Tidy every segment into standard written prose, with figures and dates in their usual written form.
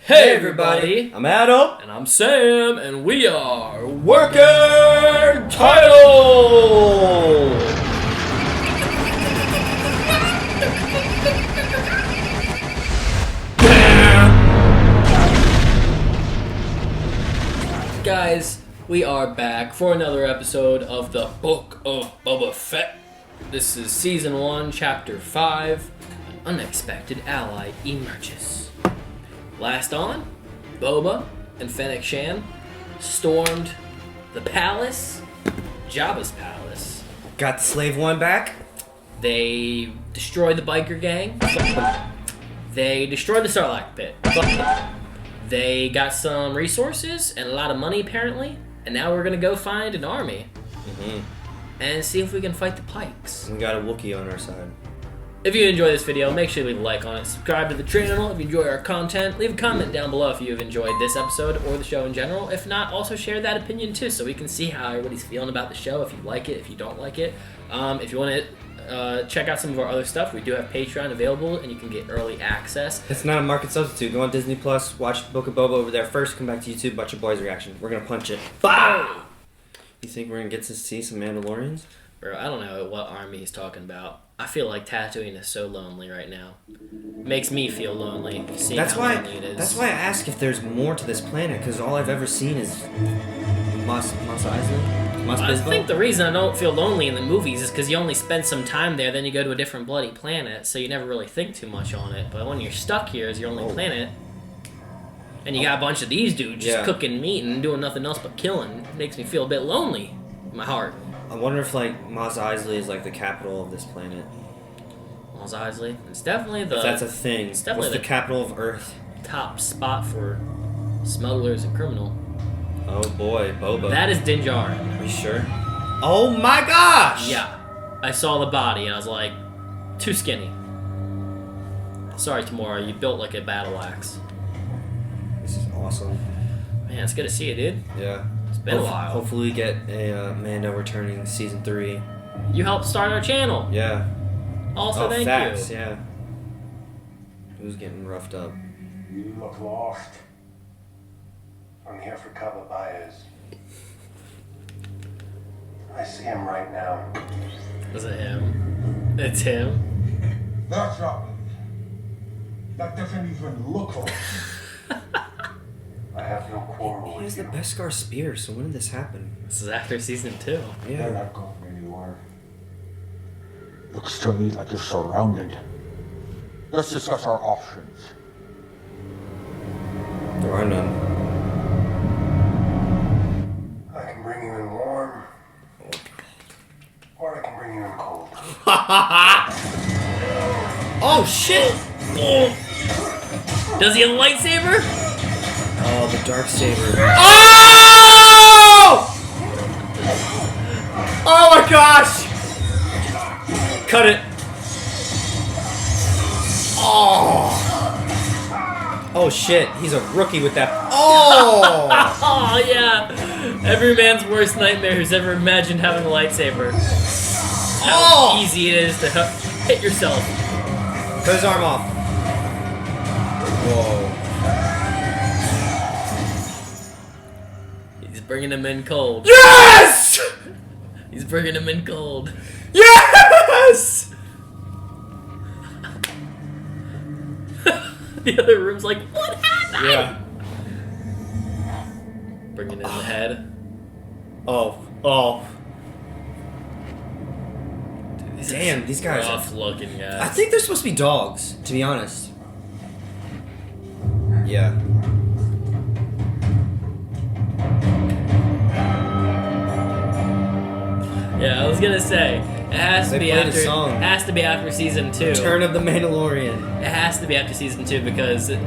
Hey everybody, I'm Adam. and I'm Sam, and we are Working Title! Guys, we are back for another episode of the Book of Boba Fett. This is Season 1, Chapter 5, An Unexpected Ally Emerges. Last on, Boba and Fennec Shand stormed the palace, Jabba's palace. Got the Slave One back. They destroyed the biker gang. They destroyed the Sarlacc pit. They got some resources and a lot of money apparently, and now we're gonna go find an army and see if we can fight the Pikes. We got a Wookiee on our side. If you enjoy this video, make sure you leave a like on it, subscribe to the channel if you enjoy our content, leave a comment down below if you have enjoyed this episode or the show in general. If not, also share that opinion too so we can see how everybody's feeling about the show, if you like it, if you don't like it. If you want to check out some of our other stuff, we do have Patreon available and you can get early access. It's not a market substitute. Go on Disney Plus, watch Book of Boba over there first, come back to YouTube, watch your boys' reaction. We're going to punch it. Bah! You think we're going to get to see some Mandalorians? Bro, I don't know what army he's talking about. I feel like Tatooine is so lonely right now. Makes me feel lonely seeing how lonely it is. That's why I ask if there's more to this planet, because all I've ever seen is Mos Eisley? I think the reason I don't feel lonely in the movies is because you only spend some time there, then you go to a different bloody planet, so you never really think too much on it. But when you're stuck here as your only planet, and you got a bunch of these dudes just cooking meat and doing nothing else but killing, it makes me feel a bit lonely in my heart. I wonder if, like, Mos Eisley is, like, the capital of this planet. Mos Eisley? It's definitely the... If that's a thing. It's definitely the capital of Earth. Top spot for smugglers and criminal. Oh, boy. Boba. That is Din Djarin. Are you sure? Oh, my gosh! Yeah. I saw the body, and I was like, too skinny. Sorry, Tamora. You built like a battle axe. This is awesome. Man, it's good to see you, dude. Yeah. It's been a while. Hopefully we get a Mando returning Season 3. You helped start our channel. Yeah. Also, thank facts, you. Yeah. Who's getting roughed up? You look lost. I'm here for Cababayas. I see him right now. Was it him? It's him. That's not me. That doesn't even look like I have no quarrel He with has you. the Beskar spear, so when did this happen? This is after Season 2. They're Yeah. not going anywhere. Looks to me like you're surrounded. Let's discuss our options. There are none. I can bring you in warm, or I can bring you in cold. Oh, shit! Oh. Does he have a lightsaber? Oh, the Darksaber. Oh! Oh my gosh! Cut it. Oh! Oh, shit. He's a rookie with that. Oh! Oh yeah! Every man's worst nightmare who's ever imagined having a lightsaber. How easy it is to hit yourself. Cut his arm off. Whoa. He's bringing him in cold. Yes! He's bringing him in cold. Yes! The other room's like, what happened? Yeah. Bringing in the head. Oh. Dude, damn, these guys are... Rough looking guys. I think they're supposed to be dogs, to be honest. Yeah. Yeah, I was gonna say it has to They be played a after. song. It has to be after Season 2. Return of the Mandalorian. It has to be after Season 2 because Bib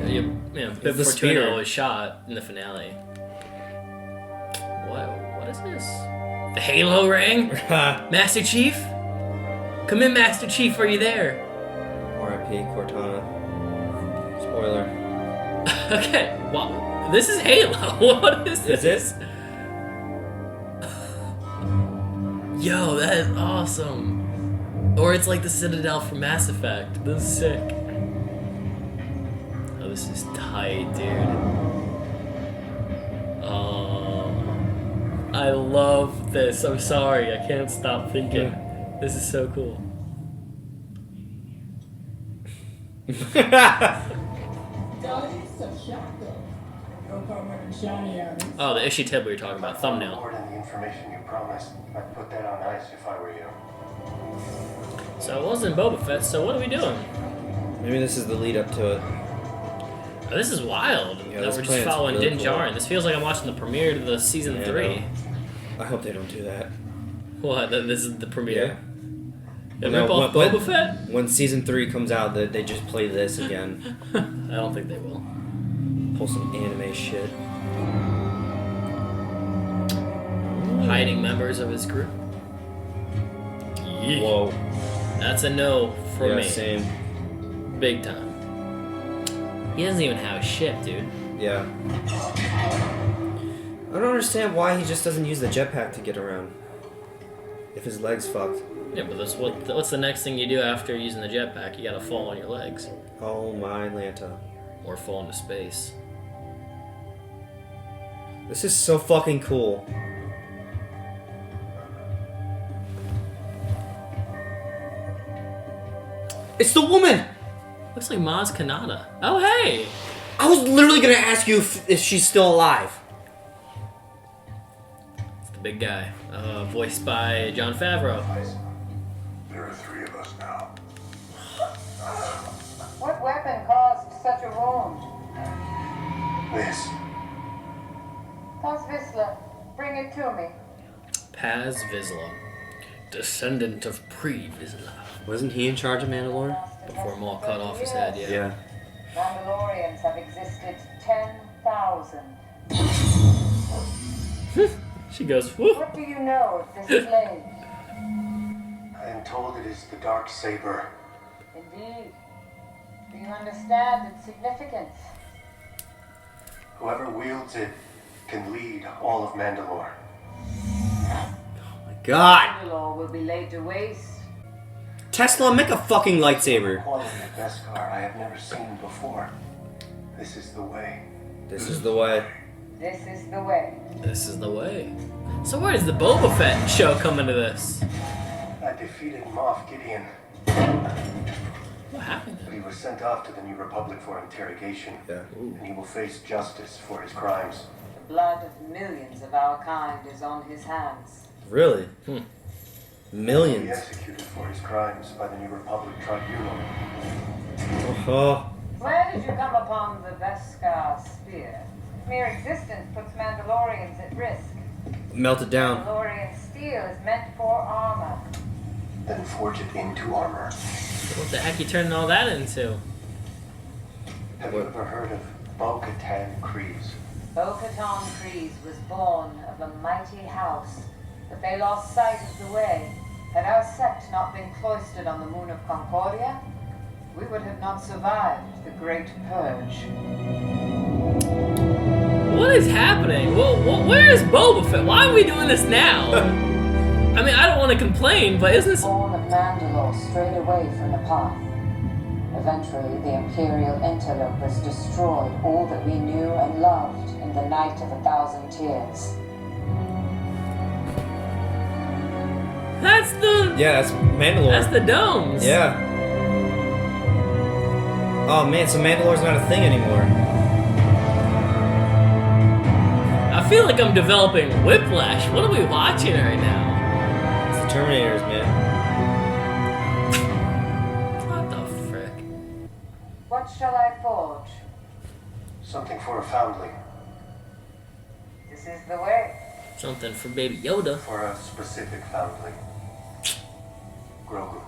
the Fortuna spear. was shot in the finale. What is this? The Halo ring? Master Chief? Come in, Master Chief. Are you there? R.I.P. Cortana. Spoiler. Okay. Well, this is Halo. What is this? Is it? Yo, that is awesome. Or it's like the Citadel from Mass Effect. This is sick. Oh, this is tight. height, dude. Oh, I love this. I'm sorry, I can't stop thinking. This is so cool. Oh, the issue table you're talking about, thumbnail. The information you promised, I'd put that on ice if I were you. So it wasn't Boba Fett, so what are we doing? Maybe this is the lead up to it. Oh, this is wild. Yeah, That this we're just planet's following really Din cool. Djarin. This feels like I'm watching the premiere to the season Yeah, 3. I hope they don't do that. What? This is the premiere? Yeah, No, rip off when- Boba Fett? When season 3 comes out, they just play this again. I don't think they will. Pull some anime shit. Hiding members of his group. Yeah. Whoa. That's a no for Yeah, me. same. Big time. He doesn't even have a ship, dude. Yeah. I don't understand why he just doesn't use the jetpack to get around. If his leg's fucked. Yeah, but what's the next thing you do after using the jetpack? You gotta fall on your legs. Oh my Lanta. Or fall into space. This is so fucking cool. It's the woman! Looks like Maz Kanata. Oh, hey! I was literally gonna ask you if she's still alive. It's the big guy. Voiced by Jon Favreau. There are 3 of us now. What weapon caused such a wound? This. Paz Vizsla, bring it to me. Paz Vizsla. Descendant of Pre-Vizsla. Wasn't he in charge of Mandalore? Before Maul cut off his head, yeah. Mandalorians have existed 10,000. She goes, whoop. What do you know of this blade? I am told it is the Darksaber. Indeed. Do you understand its significance? Whoever wields it can lead all of Mandalore. God! Mandalore will be laid to waste. Tesla, make a fucking lightsaber. Quality of Beskar I have never seen before. This is the way. This is the way. This is the way. This is the way. So where does the Boba Fett show come into this? I defeated Moff Gideon, What happened? but he was sent off to the New Republic for interrogation. Yeah. And he will face justice for his crimes. The blood of millions of our kind is on his hands. Really? He will be Millions. executed for his crimes by the New Republic Tribunal. Oh. Where did you come upon the Beskar spear? Mere existence puts Mandalorians at risk. Melt it down. Mandalorian steel is meant for armor. Then forge it into armor. What the heck you turning all that into? Have you ever heard of Bo-Katan Kryze? Bo-Katan Kryze was born of a mighty house, but they lost sight of the way. Had our sect not been cloistered on the moon of Concordia, we would have not survived the Great Purge. What is happening? Where is Boba Fett? Why are we doing this now? I mean, I don't want to complain, but isn't this... Born of Mandalore strayed away from the path. Eventually, the Imperial interlopers destroyed all that we knew and loved in the Night of 1,000 Tears. That's the... Yeah, that's Mandalore. That's the domes. Yeah. Oh man, so Mandalore's not a thing anymore. I feel like I'm developing whiplash. What are we watching right now? It's the Terminators, man. What the frick? What shall I forge? Something for a foundling. This is the way. Something for Baby Yoda. For a specific foundling. Grogu.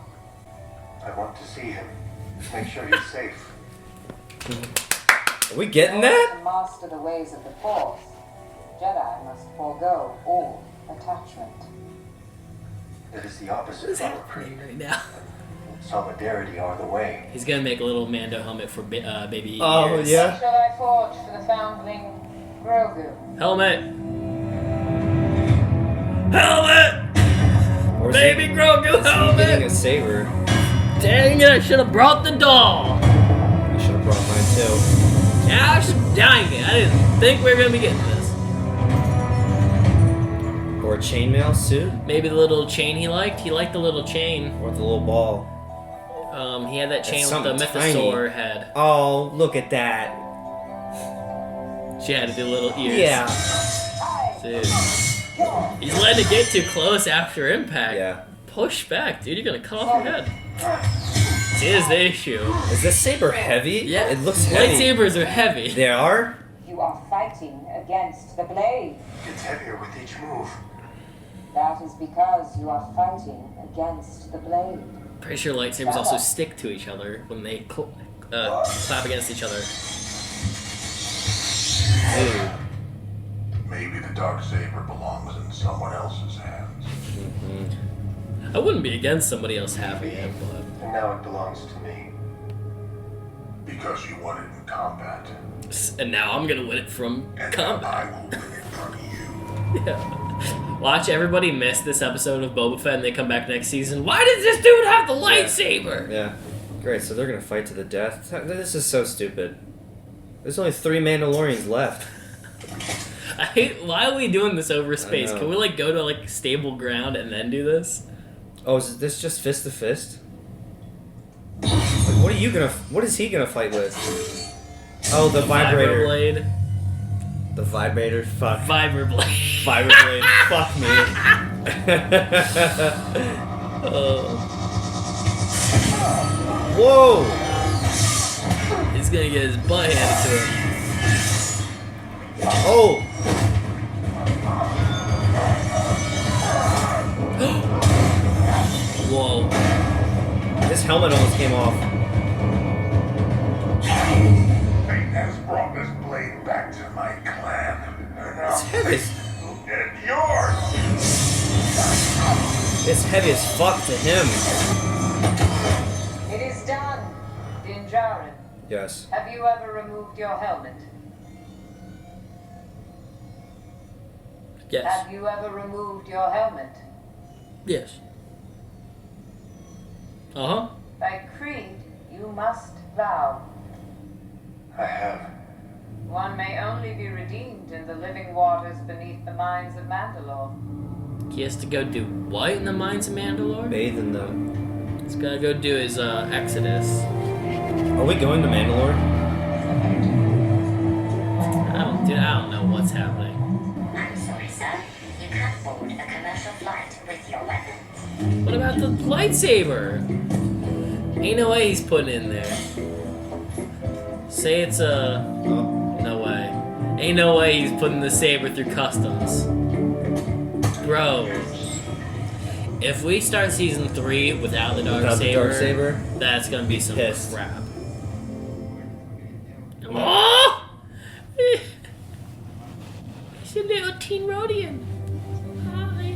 I want to see him. Make sure he's safe. Are we getting In order that? to master the ways of the Force, Jedi must forego all attachment. That is the What opposite is of our happening creed. right now? Solidarity are the way. He's gonna make a little Mando helmet for Baby Oh, ears. yeah. What shall I forge for the foundling Grogu? Helmet! Helmet! Or Baby Grogu getting helmet! a saber. Dang it, I should have brought the doll! I should have brought mine too. Gosh dang it! I didn't think we were gonna be getting this. Or a chainmail suit. Maybe the little chain he liked. He liked the little chain. Or the little ball. He had that chain That's with the something mythosaur head. Oh, look at that. She had to do little ears. Yeah. Dude. He's letting it get too close after impact. Yeah. Push back, dude. You're gonna cut off your head. Here's the issue. Is this saber heavy? Yeah. It looks heavy. Lightsabers are heavy. They are? You are fighting against the blade. It's heavier with each move. That is because you are fighting against the blade. Pretty sure lightsabers also stick to each other when they clap against each other. Dude. Maybe the Darksaber belongs in someone else's hands. I wouldn't be against somebody else having it, but... And now it belongs to me. Because you won it in combat. And now I'm gonna win it from And combat. now I will win it from you. Yeah. Watch everybody miss this episode of Boba Fett and they come back next season. Why does this dude have the lightsaber? Yeah. Great, so they're gonna fight to the death? This is so stupid. There's only 3 Mandalorians left. I hate. Why are we doing this over space? know. Can we like go to like stable ground and then do this? Oh, is this just fist to fist? Like, what is he gonna fight with? Oh, the vibrator. Blade. The vibrator? Fuck. Vibra blade. Vibra blade. Fuck me. Whoa! He's gonna get his butt handed to him. Oh! Whoa. This helmet almost came off. Fate has brought this blade back to my clan. And now It's heavy. will get yours. It's heavy as fuck to him. It is done, Din Djarin. Yes. Have you ever removed your helmet? Yes. Have you ever removed your helmet? Yes. Uh-huh. By creed, you must vow. I have. One may only be redeemed in the living waters beneath the mines of Mandalore. He has to go do what in the mines of Mandalore? Bathe in them. He's gotta go do his exodus. Are we going to Mandalore? I don't know what's happening. I'm sorry, sir. You can't board a commercial flight with your weapons. What about the lightsaber? Ain't no way he's putting it in there. Say it's a... Oh. No way. Ain't no way he's putting the saber through customs. Bro. If we start season 3 without the Without the Darksaber, Darksaber? that's gonna be some Pissed. crap. Oh! He's a little teen Rhodian. Hi.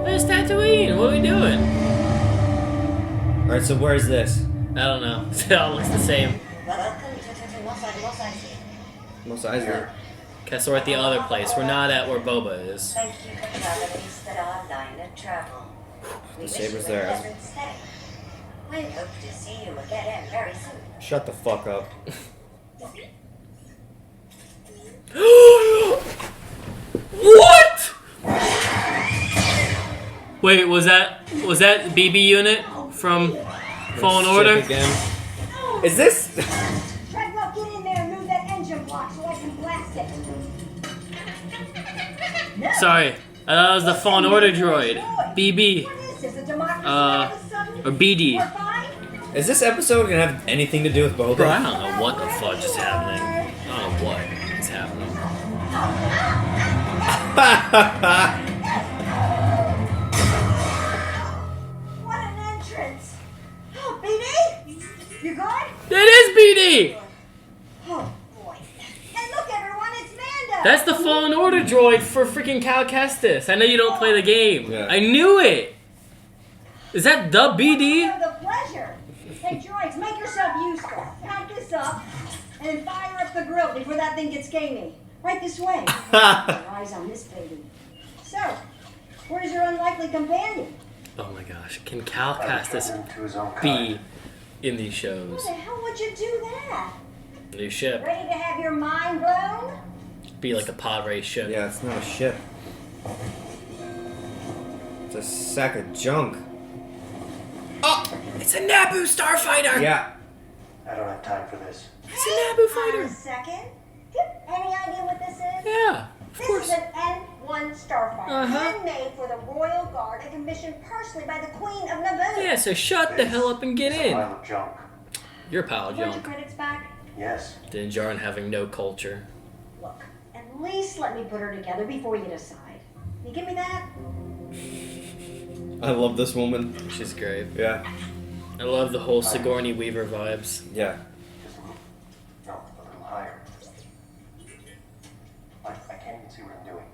Where's Tatooine? What are we doing? Alright, so where is this? I don't know. It all looks the same. Welcome to Mos Eisley. Mos Eisley. Okay, so we're at the other place. We're not at where Boba is. Thank you for traveling Eastern our line of travel. We wish saber's you a there. pleasant stay. We hope to see you again very soon. Shut the fuck up. What? Wait, was that BB unit from Fallen Ship Order? Again. Is this? Treadwell, get in there and move that engine block so I can blast it. No. Sorry, that was the Fallen Order droid. BB. What is this, a democracy Uh, all of a sudden? or BD. We're fine? Is this episode gonna have anything to do with Boba? Bro, I don't know what the fudge is happening. I don't know what is happening. What an entrance. Oh, BD? You good? It is BD! Oh, boy. Hey, look, everyone, it's Mando. That's the Fallen Order droid for freaking Cal Kestis. I know you don't play the game. Yeah. I knew it! Is that the BD? For the pleasure. Hey, droids, make yourself useful. Pack this up and fire up the grill before that thing gets gamey. Right this way. Eyes on this baby. So, where's your unlikely companion? Oh my gosh, can Cal I Kestis returned him to his own be kind. in these shows? How the hell would you do that? New ship. Ready to have your mind blown? Be like a pod race ship. Yeah, it's not a ship. It's a sack of junk. Oh! It's a Naboo starfighter! Yeah. I don't have time for this. It's a Naboo Hold on a fighter! second. Any idea what this is? Yeah, of This course. is an N1 starfighter, Uh-huh. handmade for the Royal Guard and commissioned personally by the Queen of Naboo. Yeah, so shut the hell up and get It's a in. pile of junk. You're a pile of Want your junk. credits back? Yes. Din Djarin having no culture. Look, at least let me put her together before you decide. You give me that? I love this woman. She's great. Yeah. I love the whole Sigourney Weaver vibes. Yeah. Just a little. No, a little higher. I can't even see what I'm doing.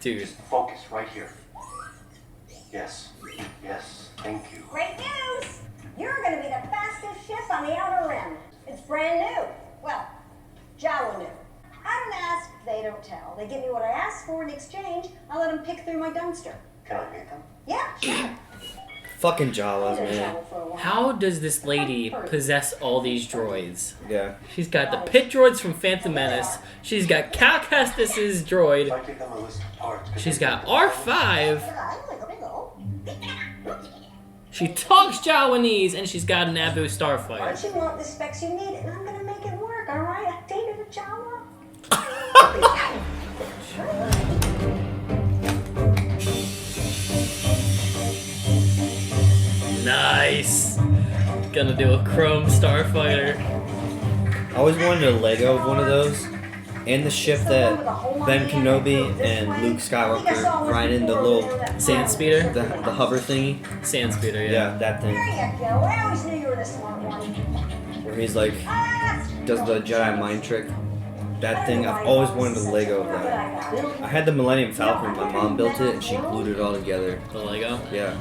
Dude. Just focus right here. Yes. Yes. Thank you. Great news! You're gonna be the fastest ship on the Outer Rim. It's brand new. Well, Jawa new. I don't ask, they don't tell. They give me what I ask for in exchange. I let them pick through my dumpster. Can I meet them? Yeah, sure. Fucking Jawas, I've been man. Jawa for a while. How does this lady possess all these droids? Yeah. She's got the pit droids from Phantom Menace. She's got Cal Kestis' droid. If I give them a list of parts, could She's they got think of R5. She talks Jawanese, and she's got a Naboo Why starfighter. don't you want the specs you need, and I'm gonna make it work, alright? I dated a Jawa. Nice. Gonna do a chrome starfighter. I always wanted a Lego of one of those. And the ship that Ben Kenobi and Luke Skywalker ride in, the little Sand speeder? the hover thingy. Sand speeder, Yeah, yeah. that There thing. you go. I always knew you were the smart one. Where he's like, Ah, does the Jedi mind trick. That thing, I've always wanted a Lego of that. I had the Millennium Falcon, my mom built it and she glued it all together. The Lego? Yeah.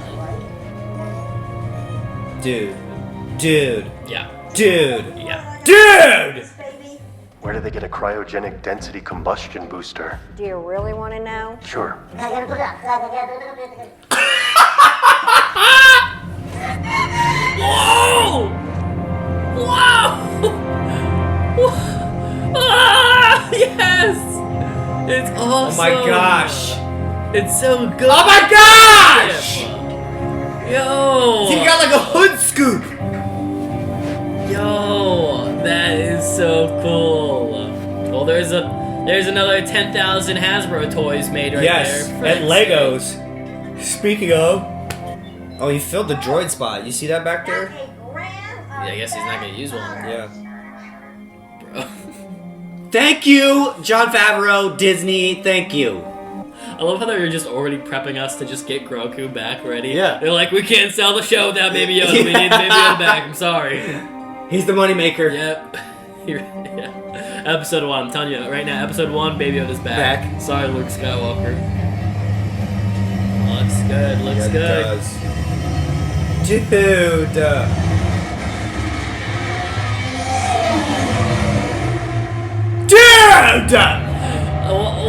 Dude. Dude. Yeah. Dude. Yeah. Dude! baby. Where do they get a cryogenic density combustion booster? Do you really want to know? Sure. Whoa! Whoa! Ah, yes! It's awesome! Oh my gosh! It's so good! Oh my gosh! Yo! He got like a hood scoop! Yo! That is so cool! Well, there's another 10,000 Hasbro toys made right Yes, there. at Legos. Speaking of. Oh, he filled the droid spot. You see that back there? Yeah, I guess he's not gonna use one. Yeah. Bro. Thank you, Jon Favreau, Disney. Thank you. I love how they're just already prepping us to just get Grogu back ready. Yeah. They're like, we can't sell the show without Baby Yoda. We need Baby Yoda back. I'm sorry. He's the moneymaker. Yep. Yeah. Episode 1. I'm telling you right now. Episode 1, Baby Yoda's back. Sorry, Luke Skywalker. Looks good. Looks Yeah, it good. does. Dude. Dude!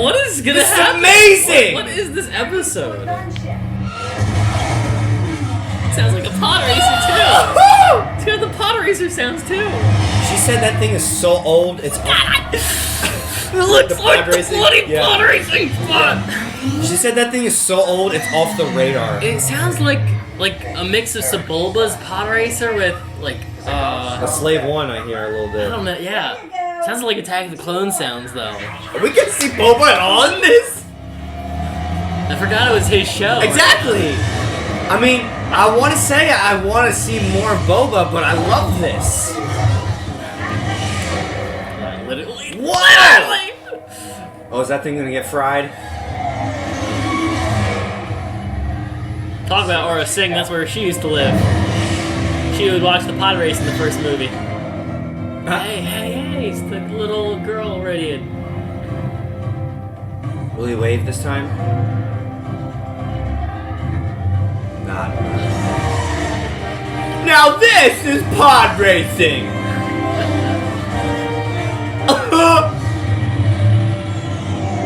What is gonna This is happen? amazing! What is this episode? Gunship. Sounds like a pod racer too. Woo! It's got the pod racer sounds too. She said that thing is so old, it's It looks The like pod the racing? bloody Yeah. pod racing spot. She said that thing is so old, it's off the radar. It sounds like a mix of Sebulba's pod racer with like A Slave One, I hear a little I bit. don't know. Yeah. Sounds like Attack of the Clones sounds though. Are we gonna see Boba at all in this? I forgot it was his show. Exactly! I mean, I want to say I want to see more of Boba, but I love this. Literally. Wow! Oh, is that thing gonna get fried? Talk about Aura Singh. That's where she used to live. She would watch the pod race in the first movie. Hey, hey, hey! It's the little girl already in. Will he wave this time? Not. Now this is pod racing!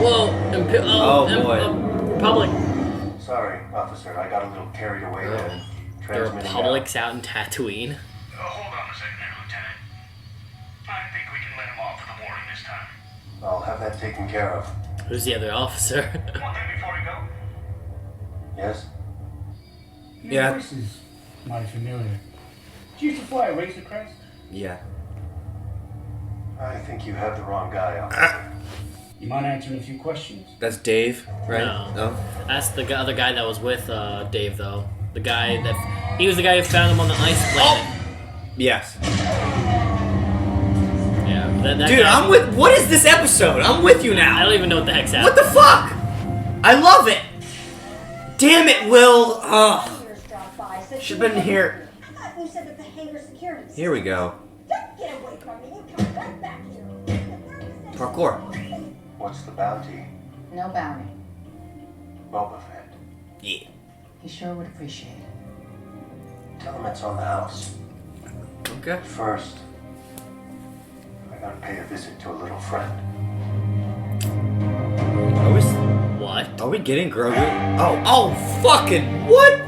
Whoa! Oh, boy. Republic. Sorry. Officer, I got a little carried away there. The Transmitting Republic's out in Tatooine. Hold on a second there, Lieutenant. I think we can let him off with a warning this time. now. I'll have that taken care of. Who's the other officer? One thing before we go. Yes? Your Yeah. voice is mighty familiar. Did you used to fly a Razor Crest? Yeah. I think you have the wrong guy, Officer. You mind answering a few questions? That's Dave, right? No. That's the other guy that was with Dave, though. The guy that... He was the guy who found him on the ice planet. Yes. Yeah. That Dude, guy, I'm with. What is this episode? I'm with you I now. don't even know what the heck's What happening. the fuck? I love it. Damn it, Will. Ugh. Here's drop by, so Should've been here. I thought you said that the hangar security. Here we go. Don't get away from me. You come right back here. Parkour. What's the bounty? No bounty. Boba Fett. Yeah. He sure would appreciate it. Tell him it's on the house. Okay. First, I gotta pay a visit to a little friend. What? Are we getting Grogu? Oh, fucking what?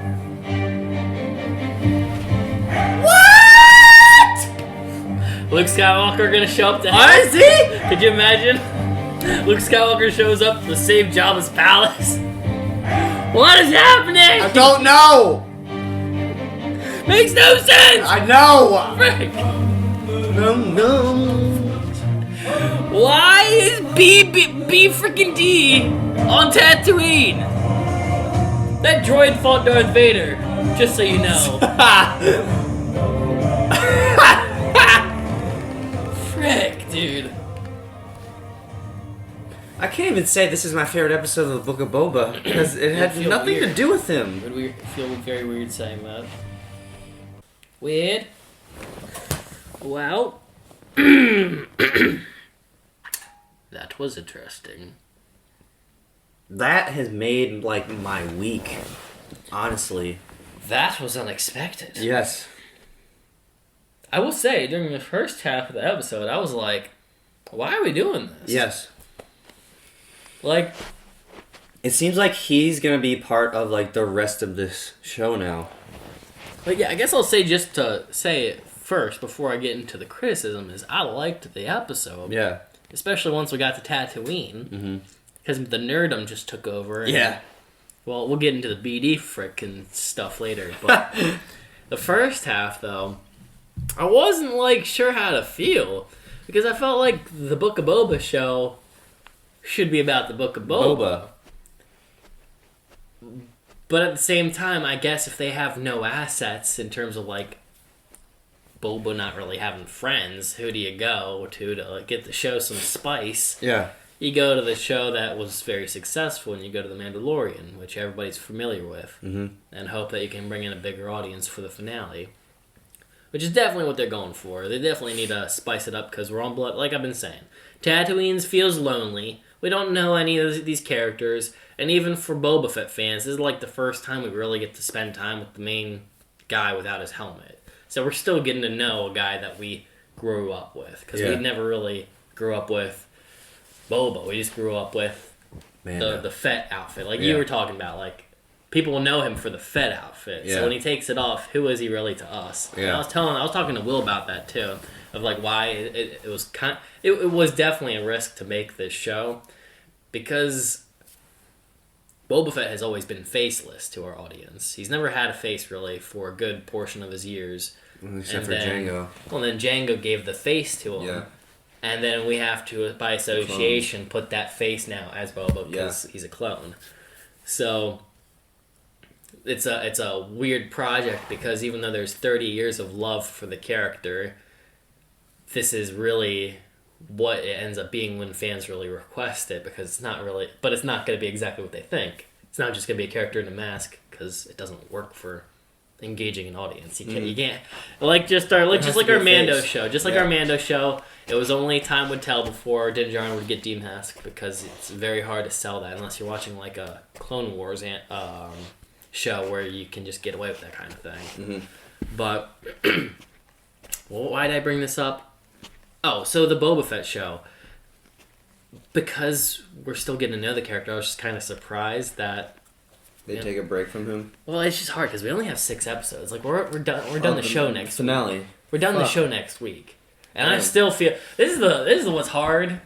What? Luke Skywalker gonna show up to Is he? Could you imagine? Luke Skywalker shows up to save Jabba's palace. What is happening? I don't know. Makes no sense! I know. Frick! No. Why is B freaking D on Tatooine? That droid fought Darth Vader, just so you know. Frick, dude. I can't even say this is my favorite episode of the Book of Boba because it had feel nothing to weird. do with him. Would we feel very weird saying that? Weird. Well, that was interesting. That has made like my week, honestly. That was unexpected. Yes. I will say, during the first half of the episode, I was like, why are we doing this? Yes. Like, It seems like he's gonna be part of like the rest of this show now. but yeah, I guess I'll say just to say it first before I get into the criticism is I liked the episode. Yeah. Especially once we got to Tatooine. Because the nerdum just took over. And, Yeah. well, we'll get into the BD frickin' stuff later. But the first half, though, I wasn't, like, sure how to feel. Because I felt like the Book of Boba show should be about the Book of Boba. But at the same time, I guess if they have no assets in terms of, like, Boba not really having friends, who do you go to like, get the show some spice? Yeah. You go to the show that was very successful, and you go to the Mandalorian, which everybody's familiar with, and hope that you can bring in a bigger audience for the finale. Which is definitely what they're going for. They definitely need to spice it up because we're on blood. Like I've been saying, Tatooine feels lonely. We don't know any of these characters, and even for Boba Fett fans, this is like the first time we really get to spend time with the main guy without his helmet. So we're still getting to know a guy that we grew up with. Because we never really grew up with Boba. We just grew up with the Fett outfit. Like you were talking about. Like, people will know him for the Fett outfit. Yeah. So when he takes it off, who is he really to us? Yeah. And I was talking to Will about that too. Of like why it was it was definitely a risk to make this show. Because Boba Fett has always been faceless to our audience. He's never had a face really for a good portion of his years. Except for Django. Well, then Django gave the face to him. Yeah. And then we have to, by association, put that face now as Boba because he's a clone. So it's a weird project because even though there's 30 years of love for the character, this is really what it ends up being when fans really request it because it's not really, but it's not going to be exactly what they think. It's not just going to be a character in a mask because it doesn't work for engaging an audience. You can't like our Mando show. Just like our Mando show, it was only time would tell before Din Djarin would get demasked because it's very hard to sell that unless you're watching like a Clone Wars show where you can just get away with that kind of thing. But well, why did I bring this up? Oh, so the Boba Fett show. Because we're still getting to know the character, I was just kind of surprised that They take a break from him. Well, it's just hard because we only have 6 episodes. Like we're done the show next finale. week. We're done the show next week, and I still feel this is what's hard.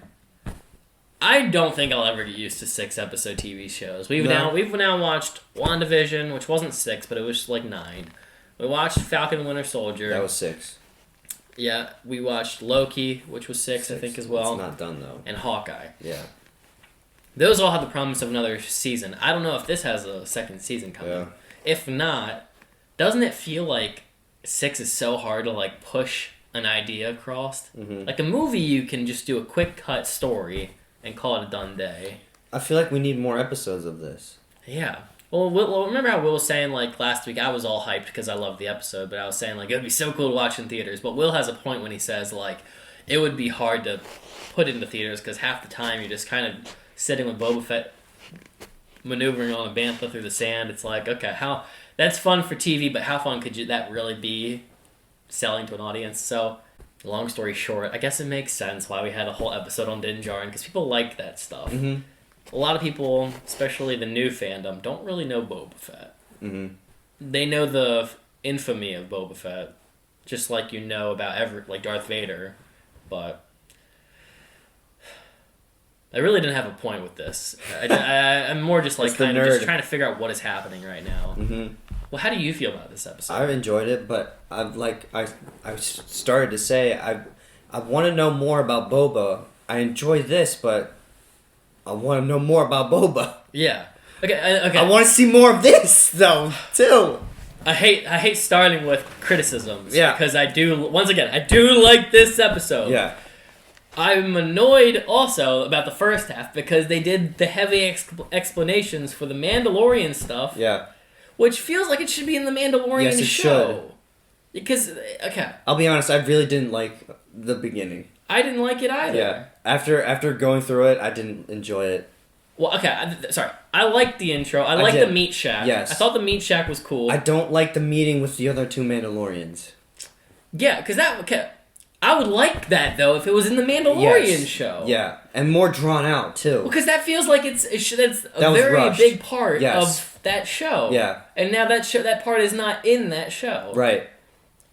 I don't think I'll ever get used to 6-episode TV shows. We've now watched WandaVision, which wasn't 6, but it was like 9. We watched Falcon and Winter Soldier. That was 6. Yeah, we watched Loki, which was 6, I think, as well. It's not done though. And Hawkeye. Yeah. Those all have the promise of another season. I don't know if this has a second season coming. Yeah. If not, doesn't it feel like 6 is so hard to like push an idea across? Mm-hmm. Like a movie, you can just do a quick cut story and call it a done day. I feel like we need more episodes of this. Yeah. Well, remember how Will was saying like last week? I was all hyped because I loved the episode, but I was saying like it would be so cool to watch in theaters. But Will has a point when he says like it would be hard to put into theaters because half the time you're just kind of sitting with Boba Fett maneuvering on a bantha through the sand. It's like, okay, that's fun for TV, but how fun could that really be selling to an audience? So, long story short, I guess it makes sense why we had a whole episode on Din Djarin, because people like that stuff. Mm-hmm. A lot of people, especially the new fandom, don't really know Boba Fett. Mm-hmm. They know the infamy of Boba Fett, just like you know about like Darth Vader, but I really didn't have a point with this. I'm more just like kind of just trying to figure out what is happening right now. Mm-hmm. Well, how do you feel about this episode? I've enjoyed it, but I started to say I want to know more about Boba. I enjoy this, but I want to know more about Boba. Yeah. Okay. I want to see more of this though too. I hate starting with criticisms. Yeah. Because I do like this episode. Yeah. I'm annoyed also about the first half because they did the heavy explanations for the Mandalorian stuff. Yeah. Which feels like it should be in the Mandalorian show. Should. Because, okay. I'll be honest, I really didn't like the beginning. I didn't like it either. Yeah. After going through it, I didn't enjoy it. Well, okay, sorry. I liked the intro. I liked the meat shack. Yes. I thought the meat shack was cool. I don't like the meeting with the other 2 Mandalorians. Yeah, because I would like that, though, if it was in the Mandalorian show. Yeah, and more drawn out, too. Because that feels like that's a very big part of that show. Yeah. And now that part is not in that show. Right.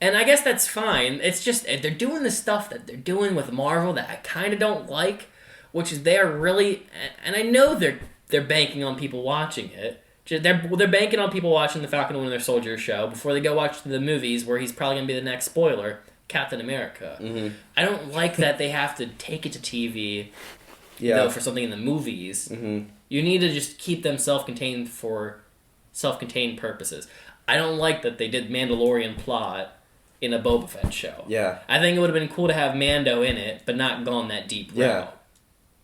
And I guess that's fine. It's just, they're doing the stuff that they're doing with Marvel that I kind of don't like, which is they're really, and I know they're banking on people watching it. They're banking on people watching the Falcon and Winter Soldier show before they go watch the movies where he's probably going to be the next spoiler, Captain America. Mm-hmm. I don't like that they have to take it to TV though, for something in the movies. Mm-hmm. You need to just keep them self-contained for self-contained purposes. I don't like that they did Mandalorian plot in a Boba Fett show. Yeah. I think it would have been cool to have Mando in it, but not gone that deep route. Yeah.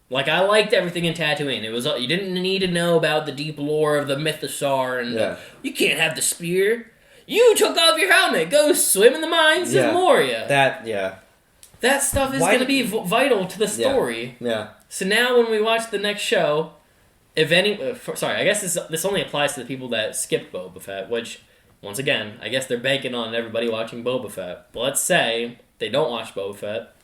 Like, I liked everything in Tatooine. It was you didn't need to know about the deep lore of the Mythosaur and you can't have the spear. You took off your helmet. Go swim in the mines of Moria. That stuff is going to be vital to the story. Yeah. So now when we watch the next show, if any... I guess this only applies to the people that skipped Boba Fett, which, once again, I guess they're banking on everybody watching Boba Fett. But let's say they don't watch Boba Fett.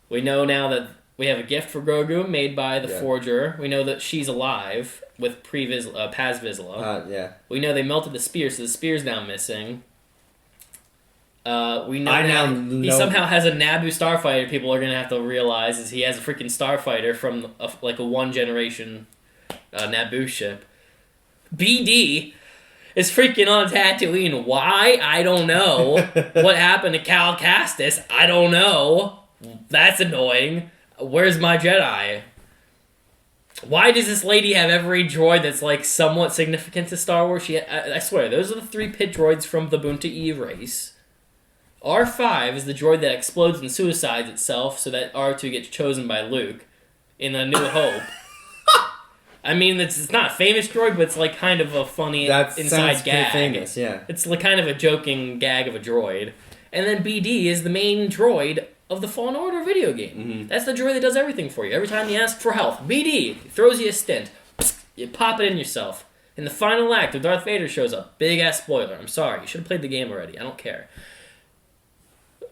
We know now that we have a gift for Grogu made by the Forger. We know that she's alive with Paz Vizsla. We know they melted the spear, so the spear's now missing. We know he somehow has a Naboo starfighter. People are going to have to realize is he has a freaking starfighter from a one-generation Naboo ship. BD is freaking on Tatooine. Why? I don't know. What happened to Cal Kestis? I don't know. That's annoying. Where's my Jedi? Why does this lady have every droid that's somewhat significant to Star Wars? I swear, those are the 3 pit droids from the Bunta Eve race. R5 is the droid that explodes and suicides itself so that R2 gets chosen by Luke in A New Hope. I mean, it's not a famous droid, but it's kind of a funny inside gag. Famous, yeah. It's kind of a joking gag of a droid. And then BD is the main droid of the Fallen Order video game. Mm-hmm. That's the droid that does everything for you. Every time you ask for health, BD throws you a stint. You pop it in yourself. In the final act, if Darth Vader shows up, big-ass spoiler. I'm sorry, you should have played the game already. I don't care.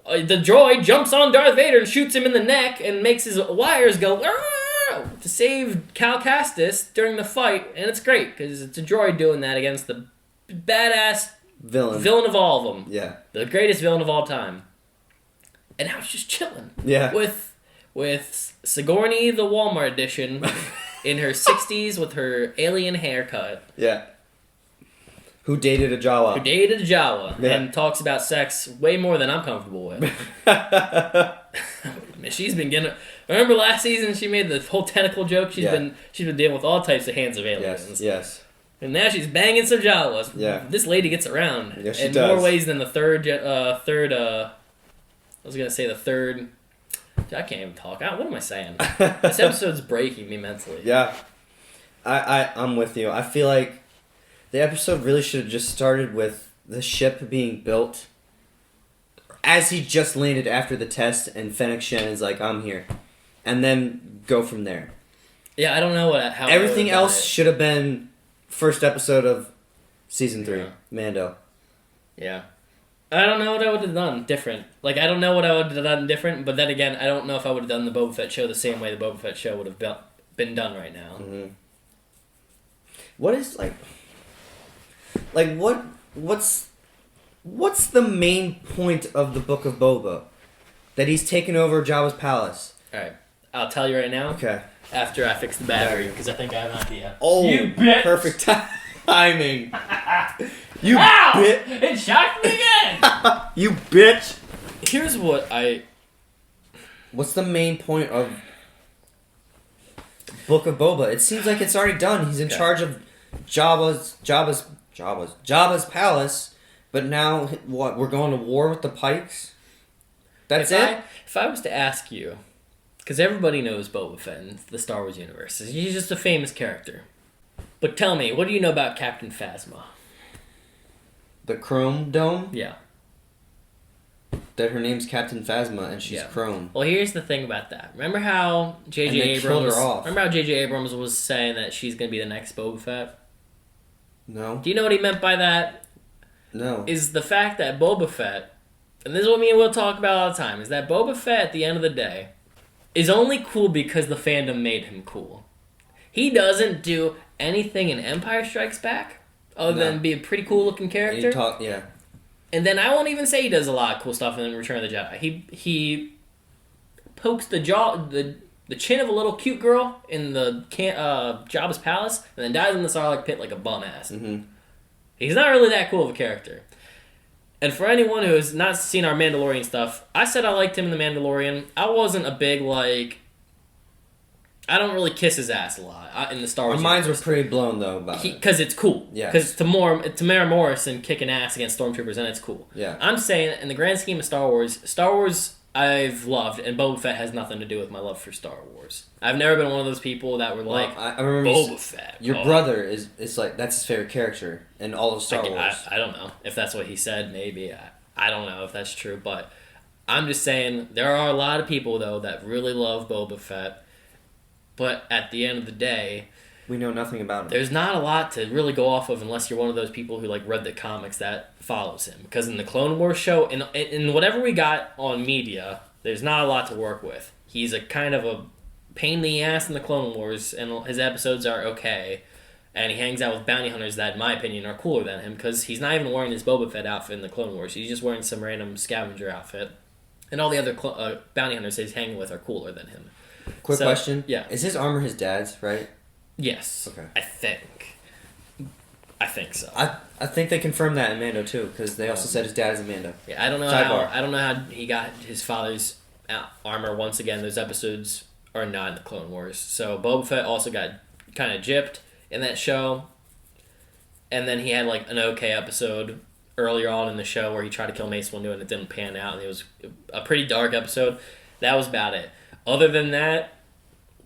The droid jumps on Darth Vader and shoots him in the neck and makes his wires go no, to save Cal Kestis during the fight, and it's great because it's a droid doing that against the badass villain of all of them. Yeah. The greatest villain of all time. And now it's just chilling. Yeah. With Sigourney the Walmart edition in her 60s with her alien haircut. Yeah. Who dated a Jawa. Yeah. And talks about sex way more than I'm comfortable with. She's been getting... Remember last season she made the whole tentacle joke? She's been dealing with all types of hands of aliens. Yes. And now she's banging some Jawas. Yeah. This lady gets around. Yes, she in does. more ways than the third... I was going to say the third... I can't even talk. What am I saying? This episode's breaking me mentally. Yeah. I'm with you. I feel like the episode really should have just started with the ship being built as he just landed after the test and Fennec Shand is like, I'm here. And then go from there. Yeah, I don't know how... Everything else should have been first episode of season 3, Mando. Yeah. I don't know what I would have done different. Like, I don't know what I would have done different, but then again, I don't know if I would have done the Boba Fett show the same way the Boba Fett show would have been done right now. Mm-hmm. What is, what's the main point of the Book of Boba? That he's taken over Jabba's palace. Alright, I'll tell you right now. Okay. After I fix the battery, because I think I have an idea. Oh, You bitch! Perfect timing. You Ow! bitch. It shocked me again! You bitch. Here's what What's the main point of Book of Boba? It seems like it's already done. He's in charge of Jabba's palace, but now what? We're going to war with the Pikes. That's it. If I was to ask you, because everybody knows Boba Fett in the Star Wars universe, he's just a famous character. But tell me, what do you know about Captain Phasma? The Chrome Dome. Yeah. That her name's Captain Phasma and she's Chrome. Well, here's the thing about that. Remember how J.J. Abrams was saying that she's going to be the next Boba Fett? No. Do you know what he meant by that? No. Is the fact that Boba Fett, and this is what me and Will talk about all the time, is that Boba Fett, at the end of the day, is only cool because the fandom made him cool. He doesn't do anything in Empire Strikes Back other than be a pretty cool looking character. And then I won't even say he does a lot of cool stuff in Return of the Jedi. He pokes the chin of a little cute girl in the Jabba's palace, and then dies in the Sarlacc pit like a bum ass. Mm-hmm. He's not really that cool of a character. And for anyone who has not seen our Mandalorian stuff, I said I liked him in the Mandalorian. I wasn't a big I don't really kiss his ass a lot in the Star Wars. Our minds were pretty blown though about it. Because it's cool. Yeah. Because Tamara Morrison kicking ass against stormtroopers, and it's cool. Yeah. I'm saying, in the grand scheme of Star Wars I've loved, and Boba Fett has nothing to do with my love for Star Wars. I've never been one of those people that were like, I remember Boba Fett. Your brother is like, that's his favorite character in all of Star Wars. I don't know if that's what he said. Maybe I don't know if that's true, but I'm just saying there are a lot of people though that really love Boba Fett. But at the end of the day, we know nothing about him. There's not a lot to really go off of unless you're one of those people who read the comics that follows him. Because in the Clone Wars show, in whatever we got on media, there's not a lot to work with. He's a kind of a pain in the ass in the Clone Wars, and his episodes are okay. And he hangs out with bounty hunters that, in my opinion, are cooler than him. Because he's not even wearing his Boba Fett outfit in the Clone Wars. He's just wearing some random scavenger outfit. And all the other bounty hunters he's hanging with are cooler than him. Quick question. Yeah. Is his armor his dad's, right? Yes. Okay. I think so. I think they confirmed that in Mando too, because they also said his dad is a Mando. Yeah, I don't know how he got his father's armor once again. Those episodes are not in the Clone Wars. So Boba Fett also got kind of gypped in that show. And then he had an okay episode earlier on in the show where he tried to kill Mace Windu and it didn't pan out, and it was a pretty dark episode. That was about it. Other than that,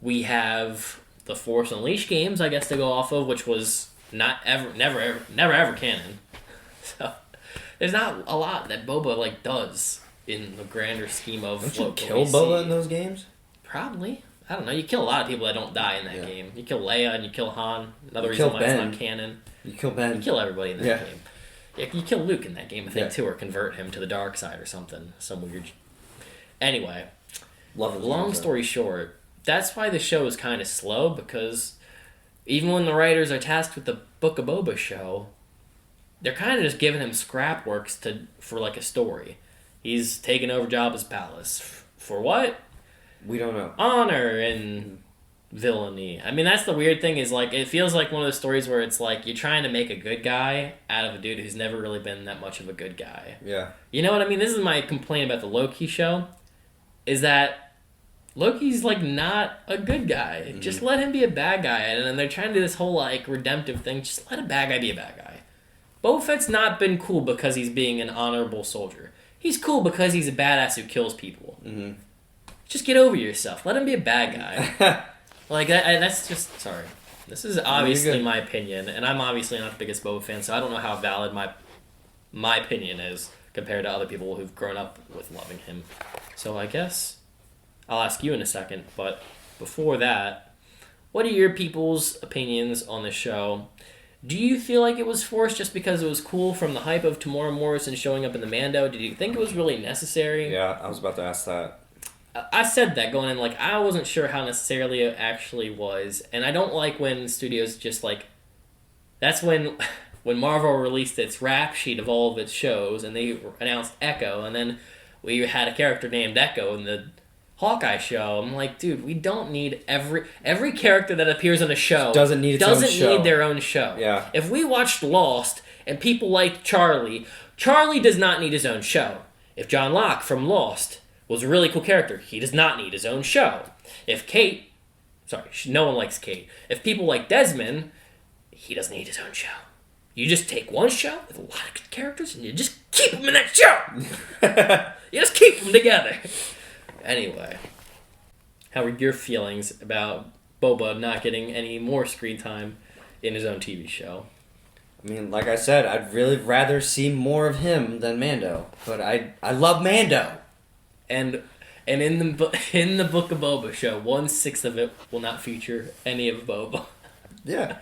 we have the Force Unleashed games, I guess, to go off of, which was never ever canon. So there's not a lot that Boba does in the grander scheme of. Don't you kill Boba in those games? Probably. I don't know. You kill a lot of people that don't die in that game. You kill Leia and you kill Han. Another reason why it's not canon. You kill Ben. You kill everybody in that game. Yeah, you kill Luke in that game, I think, too, or convert him to the dark side or something. Some weird. Anyway. Long story short, that's why the show is kind of slow, because even when the writers are tasked with the Book of Boba show, they're kind of just giving him scrap works for like a story. He's taken over Jabba's palace. For what? We don't know. Honor and villainy. I mean, that's the weird thing, is like, it feels like one of those stories where it's like you're trying to make a good guy out of a dude who's never really been that much of a good guy. Yeah. You know what I mean? This is my complaint about the Loki show, is that Loki's like not a good guy. Mm-hmm. Just let him be a bad guy. And then they're trying to do this whole like redemptive thing. Just let a bad guy be a bad guy. Boba Fett's not been cool because he's being an honorable soldier. He's cool because he's a badass who kills people. Mm-hmm. Just get over yourself. Let him be a bad guy. Like, that's just... Sorry. This is obviously my opinion, and I'm obviously not the biggest Boba fan, so I don't know how valid my opinion is compared to other people who've grown up with loving him. So I guess I'll ask you in a second, but before that, what are your people's opinions on the show? Do you feel like it was forced just because it was cool from the hype of Tamora Morrison showing up in the Mando? Did you think it was really necessary? Yeah, I was about to ask that. I said that going in, like, I wasn't sure how necessarily it actually was, and I don't like when studios just, like, that's when Marvel released its rap sheet of all of its shows, and they announced Echo, and then we had a character named Echo in the Hawkeye show. I'm like, dude, we don't need every character that appears in a show doesn't need their own show. Yeah. If we watched Lost, and people liked Charlie does not need his own show. If John Locke from Lost was a really cool character, he does not need his own show. If Kate... Sorry, no one likes Kate. If people like Desmond, he doesn't need his own show. You just take one show with a lot of good characters and you just keep them in that show! You just keep them together! Anyway, how are your feelings about Boba not getting any more screen time in his own TV show? I mean, like I said, I'd really rather see more of him than Mando. But I love Mando! And in the Book of Boba show, 1/6 of it will not feature any of Boba. Yeah.